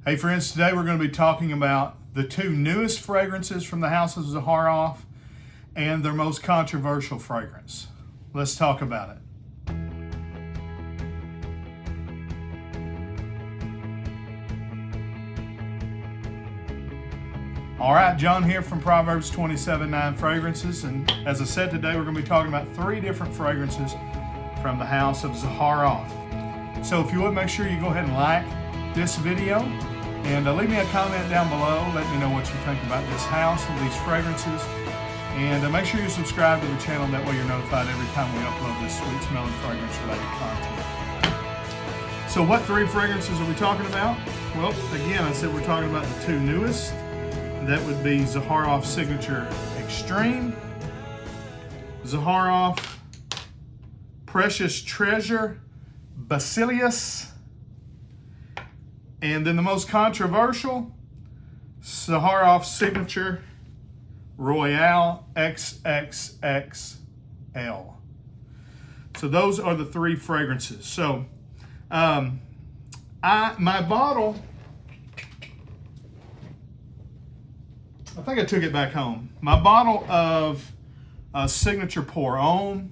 Hey friends, today we're going to be talking about the two newest fragrances from the house of Zaharoff and their most controversial fragrance. Let's talk about it. All right, John here from Proverbs 27:9 Fragrances, and as I said, today we're going to be talking about three different fragrances from the house of Zaharoff. So if you would, make sure you go ahead and like this video and leave me a comment down below. Let me know what you think about this house and these fragrances, and make sure you subscribe to the channel. That way you're notified every time we upload this sweet smelling fragrance related content. So what three fragrances are we talking about? Well, again, I said we're talking about the two newest. That would be Zaharoff Signature Extreme, Zaharoff Precious Treasure Basilius, and then the most controversial, Zaharoff Signature Royale XXXL. So those are the three fragrances. So my bottle, I think I took it back home. My bottle of Signature Pour Homme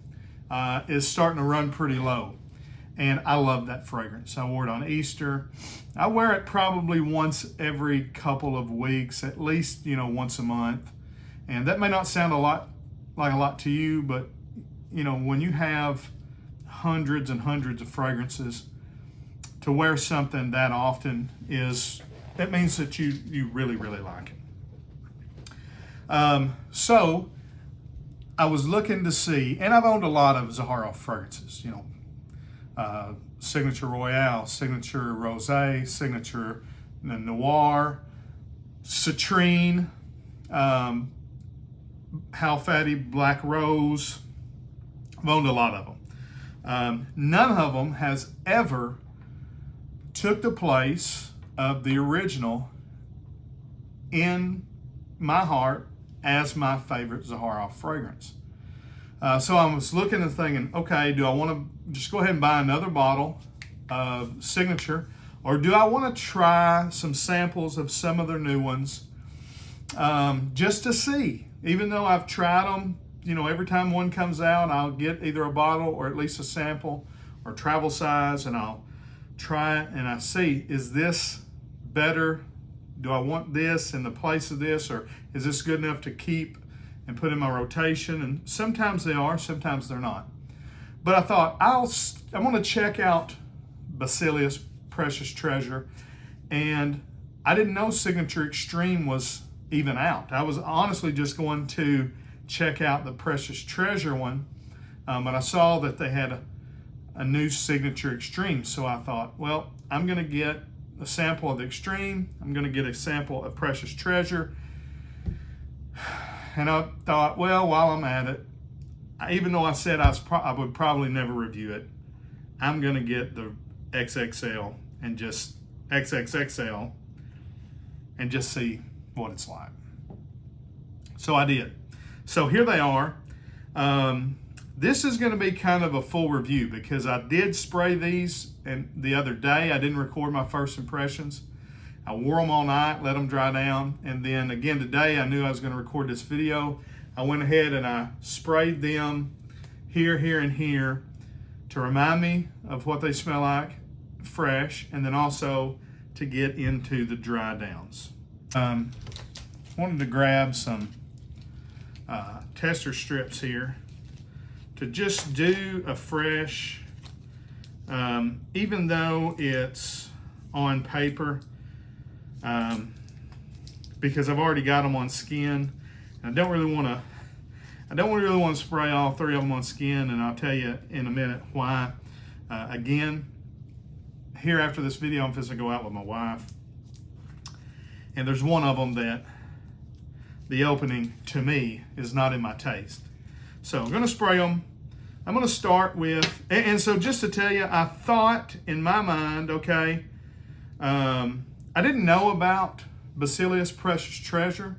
is starting to run pretty low. And I love that fragrance. I wore it on Easter. I wear it probably once every couple of weeks, at least, once a month. And that may not sound like a lot to you, but when you have hundreds and hundreds of fragrances, to wear something that often it means that you really, really like it. So I was looking to see, and I've owned a lot of Zaharoff fragrances, Signature Royale, Signature Rosé, Signature Noir, Citrine, Halfati Black Rose. I've owned a lot of them. None of them has ever took the place of the original in my heart as my favorite Zaharoff fragrance. So I was looking and thinking, okay, do I want to just go ahead and buy another bottle of Signature, or do I want to try some samples of some of their new ones just to see? Even though I've tried them, every time one comes out, I'll get either a bottle or at least a sample or travel size, and I'll try it and I see, is this better? Do I want this in the place of this, or is this good enough to keep and put in my rotation? And sometimes they are, sometimes they're not. But I thought I'm going to check out Basilius Precious Treasure, and I didn't know Signature Extreme was even out. I was honestly just going to check out the Precious Treasure one, but I saw that they had a new Signature Extreme, so I thought, well, I'm going to get a sample of the Extreme. I'm going to get a sample of Precious Treasure. And I thought, well, while I'm at it, even though I said I would probably never review it, I'm going to get the XXL and just XXXL and just see what it's like. So I did. So here they are. This is going to be kind of a full review because I did spray these and the other day. I didn't record my first impressions. I wore them all night, let them dry down, and then again today I knew I was going to record this video. I went ahead and I sprayed them here, here, and here to remind me of what they smell like fresh, and then also to get into the dry downs. Wanted to grab some tester strips here to just do a fresh, even though it's on paper, because I've already got them on skin. I don't really want to spray all three of them on skin, and I'll tell you in a minute why. Again, here after this video, I'm supposed to go out with my wife, and there's one of them that the opening to me is not in my taste. So I'm going to spray them. I'm going to start with, and so just to tell you, I thought in my mind, okay, I didn't know about Basilius Precious Treasure,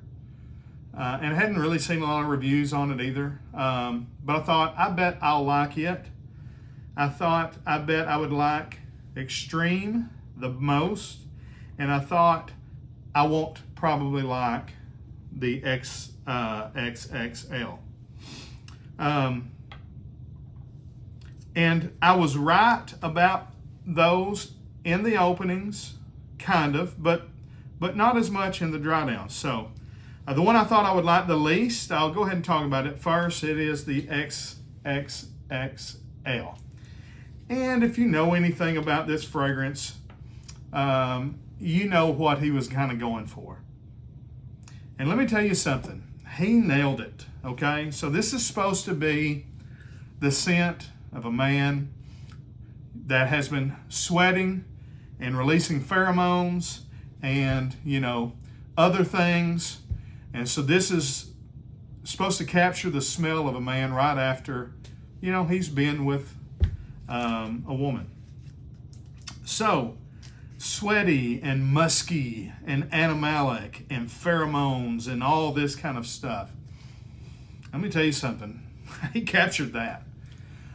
and I hadn't really seen a lot of reviews on it either. But I thought, I bet I'll like it. I bet I would like Extreme the most, and I thought I won't probably like the XXL. And I was right about those in the openings, kind of, but not as much in the dry down. So the one I thought I would like the least, I'll go ahead and talk about it first. It is the XXXL. And if you know anything about this fragrance, you know what he was kind of going for. And let me tell you something. He nailed it, okay? So this is supposed to be the scent of a man that has been sweating and releasing pheromones and, other things. And so this is supposed to capture the smell of a man right after, he's been with a woman. So, sweaty and musky and animalic and pheromones and all this kind of stuff. Let me tell you something. He captured that.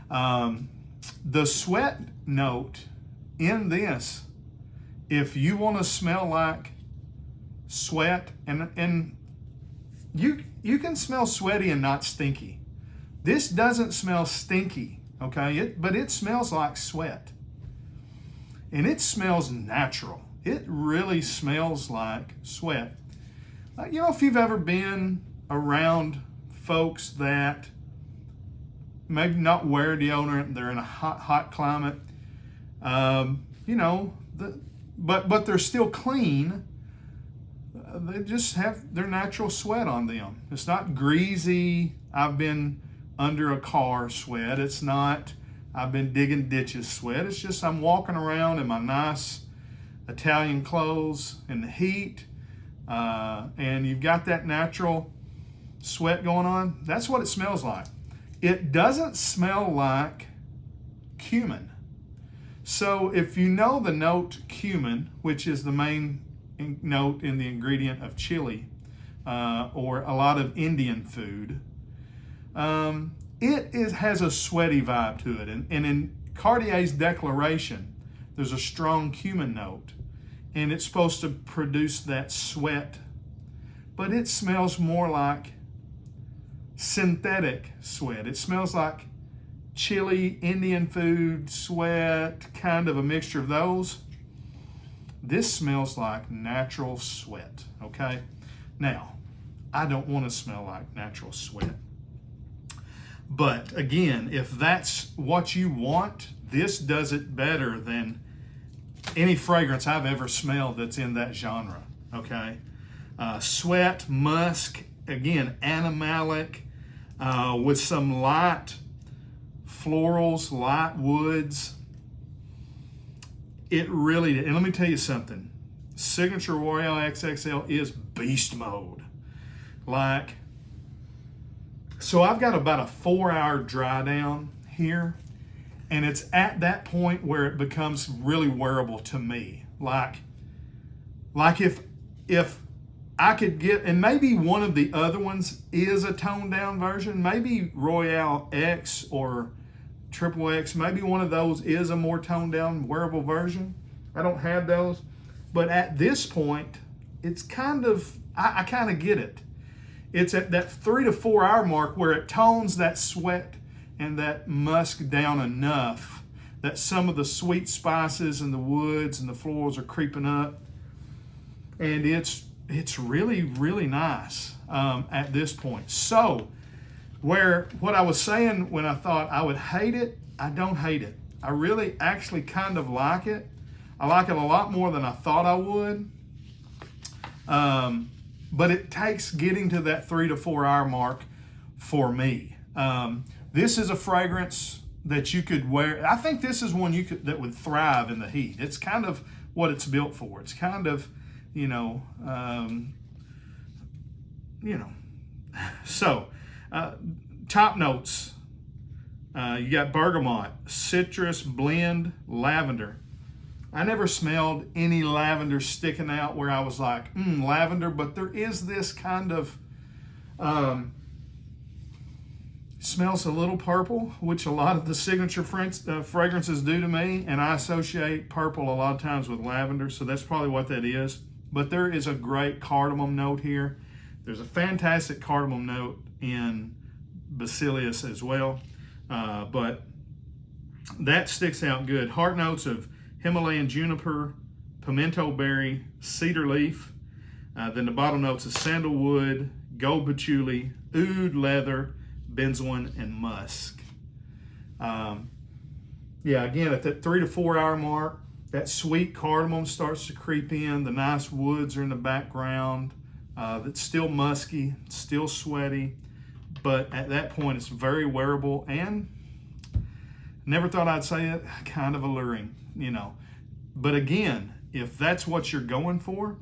The sweat note in this, if you want to smell like sweat, and you can smell sweaty and not stinky. This doesn't smell stinky, okay? But it smells like sweat. And it smells natural. It really smells like sweat. If you've ever been around folks that maybe not wear deodorant, they're in a hot climate, but they're still clean. They just have their natural sweat on them. It's not greasy, I've been under a car sweat. It's not, I've been digging ditches sweat. It's just I'm walking around in my nice Italian clothes in the heat, and you've got that natural sweat going on. That's what it smells like. It doesn't smell like cumin. So if you know the note cumin, which is the main note in the ingredient of chili, or a lot of Indian food, it has a sweaty vibe to it. And in Cartier's declaration, there's a strong cumin note, and it's supposed to produce that sweat, but it smells more like synthetic sweat. It smells like chili, Indian food, sweat, kind of a mixture of those. This smells like natural sweat, okay? Now, I don't want to smell like natural sweat. But again, if that's what you want, this does it better than any fragrance I've ever smelled that's in that genre, okay? Sweat, musk, again, animalic, with some light florals, light woods. It really, and let me tell you something. Signature Royale XXL is beast mode. So I've got about a 4-hour dry down here, and it's at that point where it becomes really wearable to me. Like if I could get, and maybe one of the other ones is a toned down version, maybe Royale X or Triple X, maybe one of those is a more toned down wearable version. I don't have those, but at this point, it's kind of, I kind of get it. It's at that 3 to 4 hour mark where it tones that sweat and that musk down enough that some of the sweet spices and the woods and the florals are creeping up, and it's really, really nice at this point. So what I was saying when I thought I would hate it, I don't hate it. I really actually kind of like it. I like it a lot more than I thought I would. But it takes getting to that 3 to 4 hour mark for me. This is a fragrance that you could wear. I think this is one that would thrive in the heat. It's kind of what it's built for. It's kind of, So, top notes. You got bergamot, citrus, blend, lavender. I never smelled any lavender sticking out where I was like, lavender, but there is this kind of Smells a little purple, which a lot of the signature fragrances do to me, and I associate purple a lot of times with lavender, so that's probably what that is. But there is a great cardamom note here. There's a fantastic cardamom note in Basilius as well, but that sticks out good. Heart notes of Himalayan juniper, pimento berry, cedar leaf. Then the bottom notes of sandalwood, gold patchouli, oud, leather, benzoin, and musk. Yeah, again, at that 3 to 4 hour mark, that sweet cardamom starts to creep in. The nice woods are in the background. It's still musky, still sweaty, but at that point it's very wearable and never thought I'd say it, kind of alluring, you know. But again, if that's what you're going for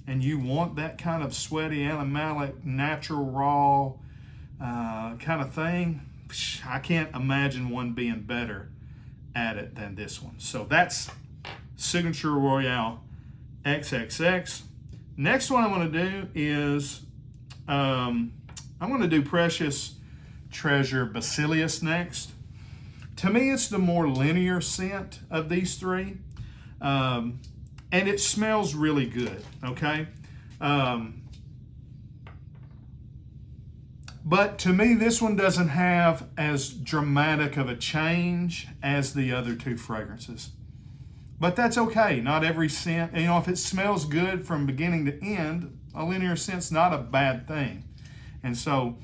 and you want that kind of sweaty, animalic, natural, raw kind of thing, I can't imagine one being better at it than this one. So that's Signature Royale XXX. Next one I'm going to do is I'm going to do Precious Treasure Basilius next. To me, it's the more linear scent of these three, and it smells really good, okay? But to me, this one doesn't have as dramatic of a change as the other two fragrances. But that's okay. Not every scent, you know, if it smells good from beginning to end, a linear scent's not a bad thing. And so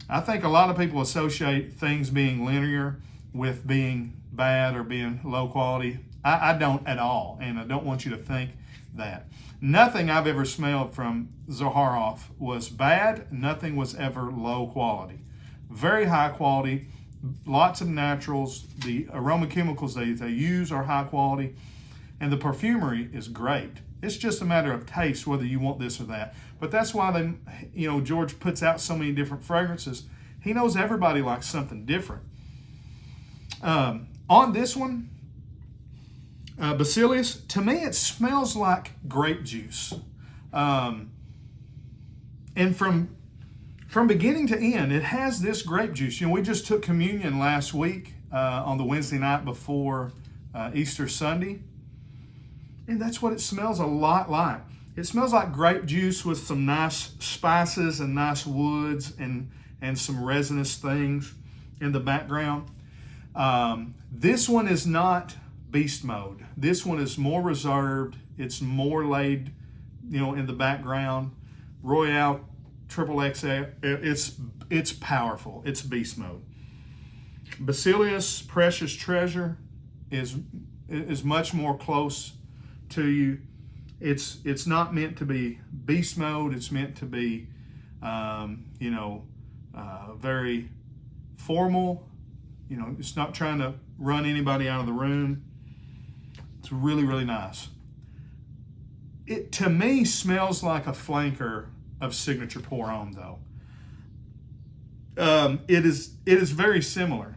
I think a lot of people associate things being linear with being bad or being low quality. I don't at all, and I don't want you to think that. Nothing I've ever smelled from Zaharoff was bad. Nothing was ever low quality. Very high quality, lots of naturals. The aroma chemicals they use are high quality, and the perfumery is great. It's just a matter of taste, whether you want this or that. But that's why George puts out so many different fragrances. He knows everybody likes something different. On this one, Basilius, to me it smells like grape juice. And from beginning to end, it has this grape juice. You know, we just took communion last week on the Wednesday night before Easter Sunday. And that's what it smells a lot like. It smells like grape juice with some nice spices and nice woods and some resinous things in the background. This one is not beast mode. This one is more reserved. It's more laid, you know, in the background. Royale XXX, it's powerful. It's beast mode. Basilius Precious Treasure is much more close to you. It's not meant to be beast mode. It's meant to be, very formal. You know, it's not trying to run anybody out of the room. It's really, really nice. It, to me, smells like a flanker of Signature Pour Homme, though. It is very similar.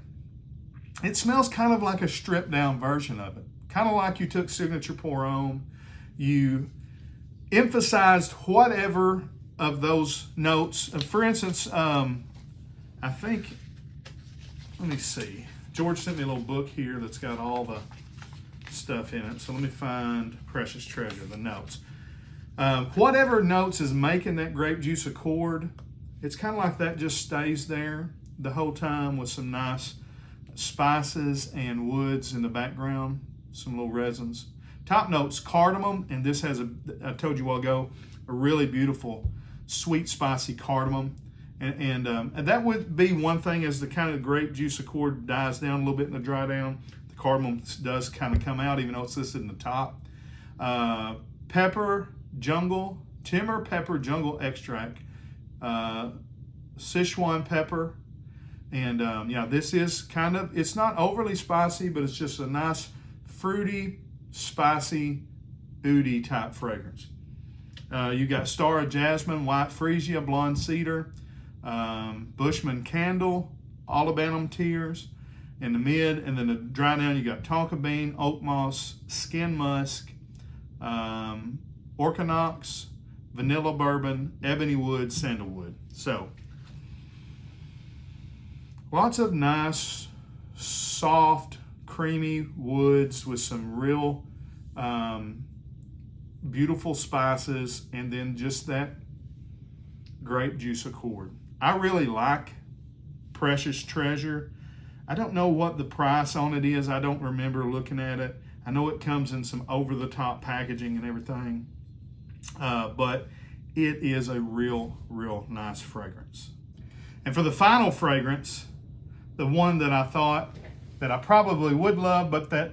It smells kind of like a stripped down version of it. Kind of like you took Signature Pour Homme, you emphasized whatever of those notes. For instance, I think, let me see. George sent me a little book here that's got all the stuff in it. So let me find Precious Treasure, the notes. Whatever notes is making that grape juice accord, it's kind of like that just stays there the whole time with some nice spices and woods in the background, some little resins. Top notes, cardamom, and this has I told you a while ago, a really beautiful, sweet, spicy cardamom. And that would be one thing as the kind of grape juice accord dies down a little bit in the dry down. The cardamom does kind of come out, even though it's listed in the top. Pepper, jungle, timber pepper jungle extract, Sichuan pepper. And this is kind of, it's not overly spicy, but it's just a nice fruity, spicy, oudy type fragrance. You got Star of Jasmine, White Freesia, Blonde Cedar, Bushman Candle, Olibanum Tears in the mid, and then the dry down you got Tonka Bean, Oak Moss, Skin Musk, Orchinox, Vanilla Bourbon, Ebony Wood, Sandalwood. So Lots of nice, soft, creamy woods with some real beautiful spices, and then just that grape juice accord. I really like Precious Treasure. I don't know what the price on it is. I don't remember looking at it. I know it comes in some over-the-top packaging and everything, but it is a real nice fragrance. And for the final fragrance, the one that I thought that I probably would love, but that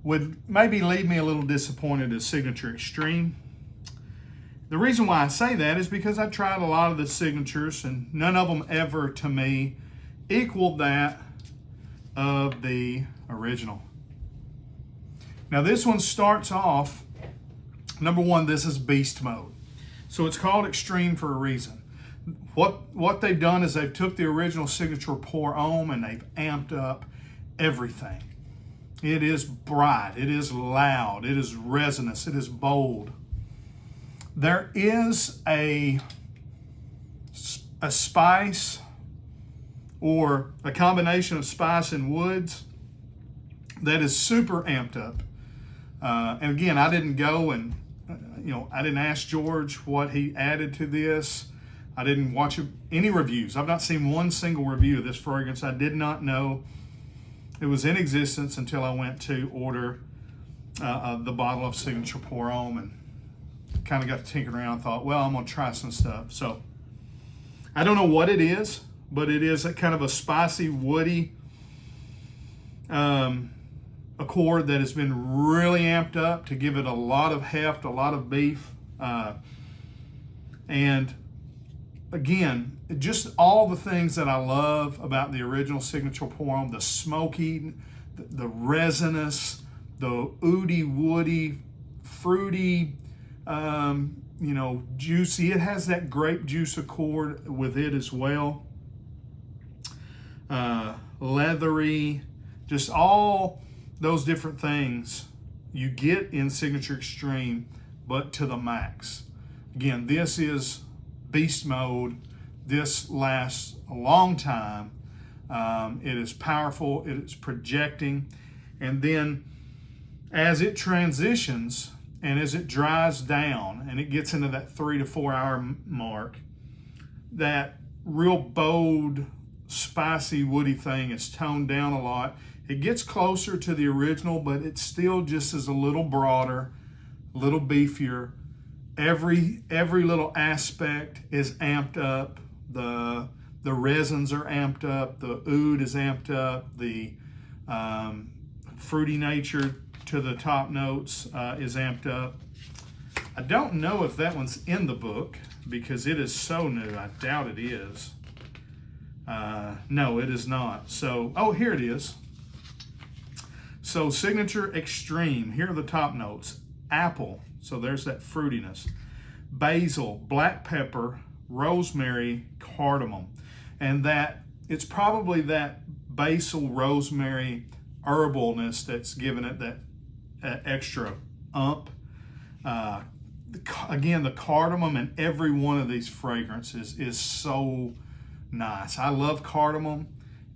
would maybe leave me a little disappointed, is Signature Extreme. The reason why I say that is because I tried a lot of the signatures, and none of them ever, to me, equaled that of the original. Now this one starts off, number one, this is beast mode. So it's called Extreme for a reason. What they've done is they've took the original Signature Pour Homme and they've amped up everything. It is bright, it is loud, it is resonant, it is bold. There is a spice or a combination of spice and woods that is super amped up. And again, I didn't go and, I didn't ask George what he added to this. I didn't watch any reviews. I've not seen one single review of this fragrance. I did not know it was in existence until I went to order the bottle of Signature Pour Homme, and kind of got to tinkering around and thought, well, I'm going to try some stuff. So I don't know what it is, but it is a kind of a spicy, woody accord that has been really amped up to give it a lot of heft, a lot of beef. And again, just all the things that I love about the original Signature Pour Homme, the smoky, the resinous, the oody, woody, fruity, juicy. It has that grape juice accord with it as well. Leathery, just all those different things you get in Signature Extreme, but to the max. Again, this is beast mode. This lasts a long time. It is powerful. It is projecting. And then as it transitions and as it dries down and it gets into that 3 to 4 hour mark, that real bold, spicy, woody thing is toned down a lot. It gets closer to the original, but it still just is a little broader, a little beefier. Every little aspect is amped up. The resins are amped up. The oud is amped up. The fruity nature to the top notes is amped up. I don't know if that one's in the book because it is so new. I doubt it is. No, it is not. So, oh, here it is. So Signature Extreme, here are the top notes. Apple, so there's that fruitiness. Basil, black pepper, rosemary, cardamom. And that, it's probably that basil, rosemary, herbalness that's giving it that extra ump. Again, the cardamom in every one of these fragrances is so nice. I love cardamom,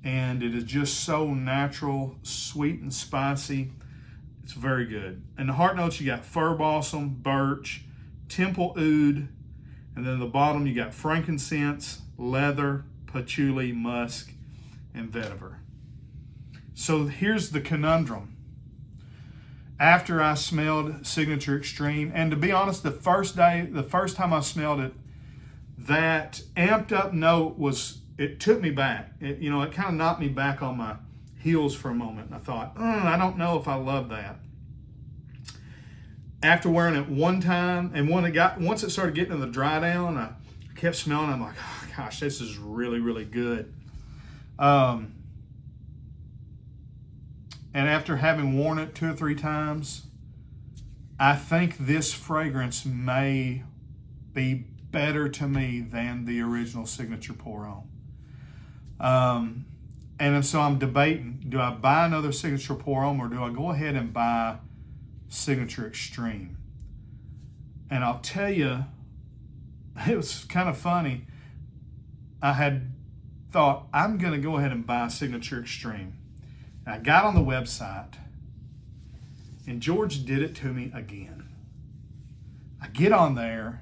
and it is just so natural, sweet and spicy. It's very good. And the heart notes, you got fir balsam, birch, temple oud, and then the bottom you got frankincense, leather, patchouli, musk, and vetiver. So here's the conundrum. After I smelled Signature Extreme, and to be honest, the first time I smelled it, that amped up note it took me back. It kind of knocked me back on my heels for a moment. And I thought, I don't know if I love that. After wearing it one time, and once it started getting to the dry down, I kept smelling it. I'm like, oh, gosh, this is really, really good. And after having worn it 2 or 3 times, I think this fragrance may be better to me than the original Signature Pour Homme. And so I'm debating, do I buy another Signature Pour Homme or do I go ahead and buy Signature Extreme? And I'll tell you, it was kind of funny. I had thought, I'm going to go ahead and buy Signature Extreme. And I got on the website, and George did it to me again. I get on there,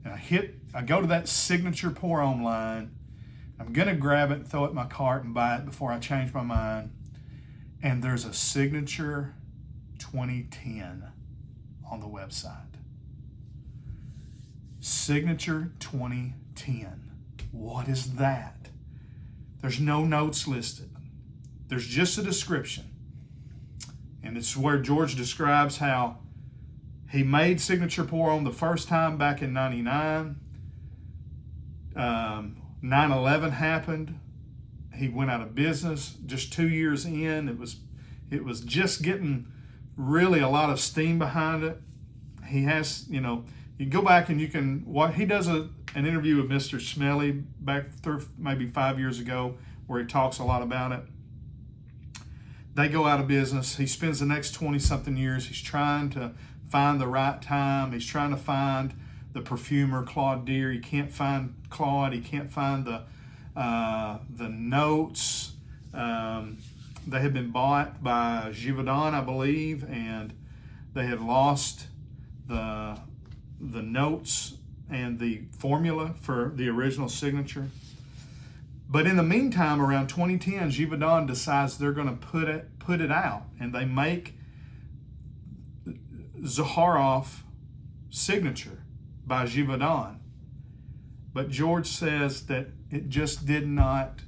and I go to that Signature Pour-On line. I'm going to grab it and throw it in my cart and buy it before I change my mind. And there's a Signature 2010 on the website. Signature 2010. What is that? There's no notes listed. There's just a description. And it's where George describes how he made Signature Pour-On the first time back in 99. 9/11 happened. He went out of business just 2 years in. It was just getting really a lot of steam behind it. He has, you go back and he does an interview with Mr. Smelly back maybe 5 years ago where he talks a lot about it. They go out of business. He spends the next 20-something years. He's trying to find the right time. He's trying to find the perfumer, Claude Deer. He can't find Claude. He can't find the notes. They had been bought by Givaudan, I believe, and they had lost the notes and the formula for the original Signature. But in the meantime, around 2010, Givaudan decides they're going to put it out, and they make Zaharoff Signature by Givaudan. But George says that it just did not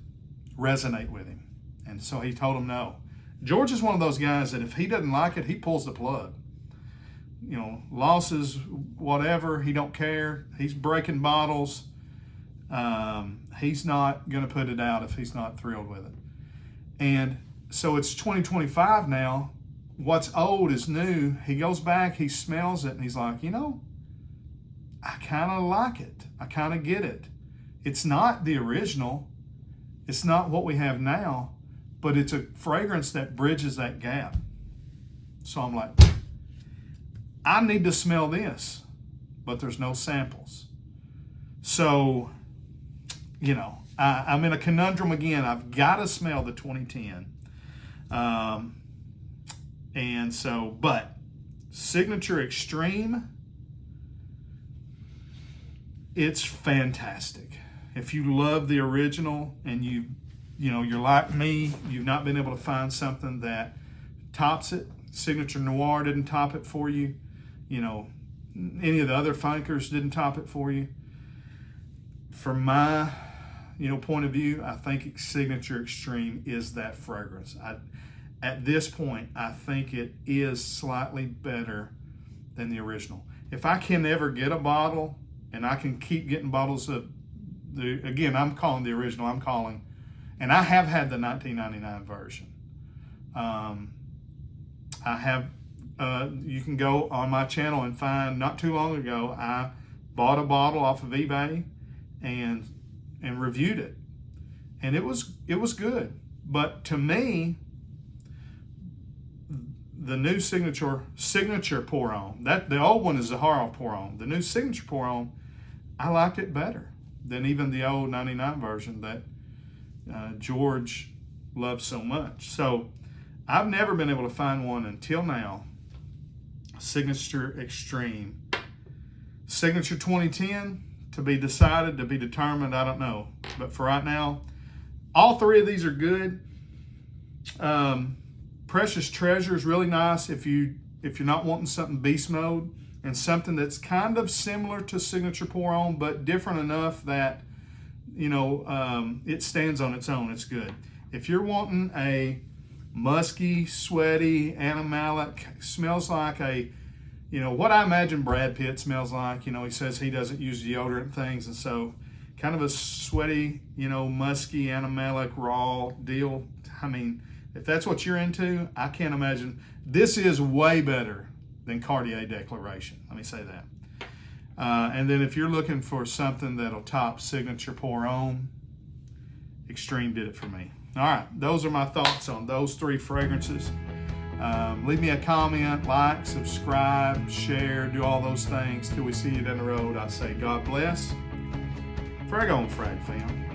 resonate with him. And so he told him no. George is one of those guys that if he doesn't like it, he pulls the plug. Losses, whatever, he don't care. He's breaking bottles. He's not going to put it out if he's not thrilled with it. And so it's 2025 now. What's old is new. He goes back, he smells it, and he's like, I kind of like it. I kind of get it. It's not the original. It's not what we have now, but it's a fragrance that bridges that gap. So I'm like, I need to smell this, but there's no samples. So, I'm in a conundrum again. I've got to smell the 2010. But Signature Extreme, it's fantastic. If you love the original and you're like me, you've not been able to find something that tops it. Signature Noir didn't top it for you. Any of the other Funkers didn't top it for you. From my, point of view, I think Signature Extreme is that fragrance. At this point, I think it is slightly better than the original. If I can ever get a bottle, and I can keep getting bottles of I'm calling the original, and I have had the 1999 version. I have, you can go on my channel and find, not too long ago, I bought a bottle off of eBay and reviewed it. And it was good. But to me, the new Signature Pour-On, the old one is Zaharoff Pour-On. The new Signature Pour-On, I liked it better than even the old 99 version that George loved so much. So I've never been able to find one until now. Signature Extreme. Signature 2010, to be decided, to be determined, I don't know. But for right now, all three of these are good. Precious Treasure is really nice if you're not wanting something beast mode, and something that's kind of similar to Signature Pour-On, but different enough that, it stands on its own. It's good. If you're wanting a musky, sweaty, animalic, smells like what I imagine Brad Pitt smells like. He says he doesn't use deodorant things, and so kind of a sweaty, musky, animalic, raw deal. I mean, if that's what you're into, I can't imagine. This is way better than Cartier Declaration. Let me say that. And then if you're looking for something that'll top Signature Pour-On, Extreme did it for me. All right, those are my thoughts on those three fragrances. Leave me a comment, like, subscribe, share, do all those things. Till we see you down the road, I say God bless. Frag on, Frag fam.